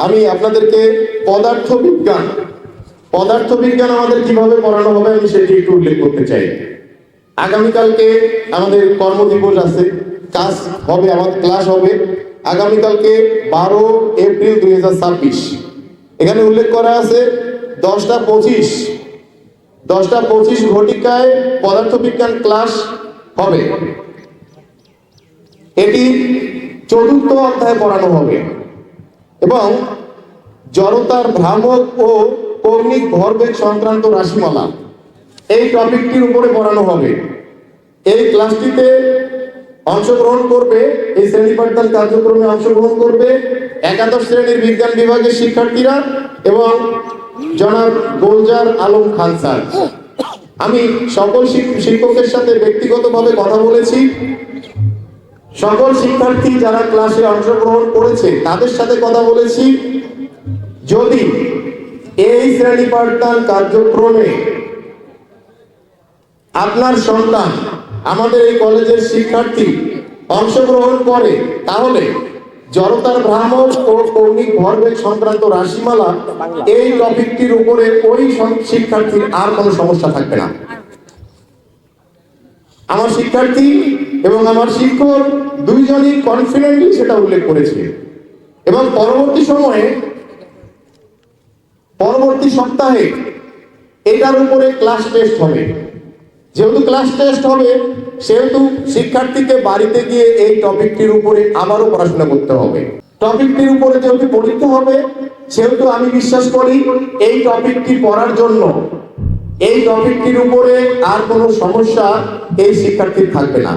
আমি আপনাদেরকে পদার্থবিজ্ঞান আমাদের কিভাবে পড়ানো হবে আমি সেটি একটু উল্লেখ করতে চাই। আগামীকালকে আমাদের কর্মদিবস আছে, কাজ হবে, আমাদের ক্লাস হবে আগামীকালকে 12 এপ্রিল 2026। এখানে উল্লেখ করা আছে 10টা 25 ঘটিকায় পদার্থবিজ্ঞান ক্লাস হবে। এটি 4র্থ অধ্যায় পড়ানো হবে এবং জড়তার ভ্রামক ও কৌণিক ভরবেগ সংক্রান্ত রাশিমালা এই টপিকটির উপরে পড়ানো হবে। এই ক্লাসটিতে অংশগ্রহণ করবে, এই শ্রেণী পাঠদান কার্যক্রমে অংশগ্রহণ করবে একাদশ শ্রেণীর বিজ্ঞান বিভাগের শিক্ষার্থীরা এবং জনাব গোলজার আলম খান স্যার। আমি সকল শিক্ষকের সাথে ব্যক্তিগতভাবে কথা বলেছি। সকল শিক্ষার্থী যারা ক্লাসে অংশগ্রহণ করেছে তাদের সাথে কথা বলেছি। যদি এই শ্রেণী পাঠদান কার্যক্রমে আপনার সন্তান আমাদের এই কলেজের শিক্ষার্থী অংশগ্রহণ করে তাহলে জড়তার ভ্রামক ও কৌণিক ভরবেগ সংক্রান্ত রাশিমালা এই টপিকটির উপরে ওই শিক্ষার্থীর আর কোনো সমস্যা থাকবে না। আমার শিক্ষার্থী এবং আমার শিক্ষক দুইজনই কনফিডেন্টলি সেটা উল্লেখ করেছে এবং পরবর্তী সপ্তাহে এটার উপরে ক্লাস টেস্ট হবে। যেহেতু ক্লাস টেস্ট হবে সেহেতু শিক্ষার্থীকে বাড়িতে গিয়ে এই টপিকটির উপরে আবারও পড়াশোনা করতে হবে। টপিকটির উপরে যেহেতু পরীক্ষা হবে সেহেতু আমি বিশ্বাস করি এই টপিকটি পড়ার জন্য এই টপিকটির উপরে আর কোনো সমস্যা এই শিক্ষার্থীর থাকবে না।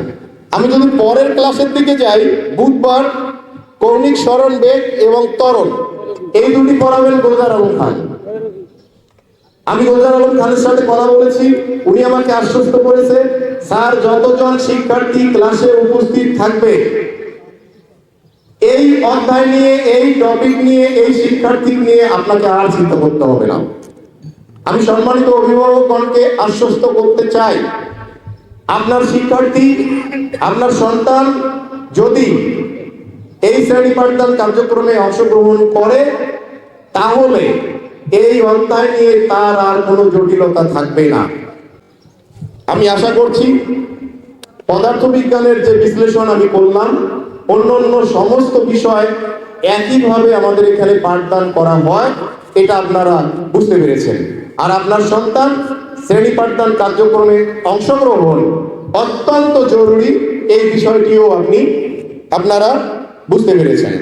আমি যদি পরের ক্লাসের দিকে যাই, বুধবার কৌণিক সরণ বেগ এবং ত্বরণ এই দুটি পড়াবেন গোলজার আলম খান। আমি গোলজার আলম খানের সাথে কথা বলেছি, উনি আমাকে আশ্বস্ত করেছে স্যার যতজন শিক্ষার্থী ক্লাসে উপস্থিত থাকবে এই অধ্যায় নিয়ে, এই টপিক নিয়ে, এই শিক্ষার্থী নিয়ে আপনাকে আর চিন্তা করতে হবে না। আমি সম্মানিত অভিভাবকগণকে আশ্বস্ত করতে চাই আপনার শিক্ষার্থী, আপনার সন্তান যদি এই শ্রেণী পাঠদান কার্যক্রমে অংশগ্রহণ করে তাহলে এই অধ্যায় নিয়ে তার আর কোনো জটিলতা থাকবে না। আমি আশা করছি পদার্থবিজ্ঞানের যে বিশ্লেষণ আমি করলাম অন্য সমস্ত বিষয় একইভাবে আমাদের এখানে পাঠদান করা হয় এটা আপনারা বুঝতে পেরেছেন। আর আপনার সন্তান শ্রেণী পাঠদান কার্যক্রমে অংশগ্রহণ অত্যন্ত জরুরি এই বিষয়টিও আপনারা বুঝতে পেরেছেন।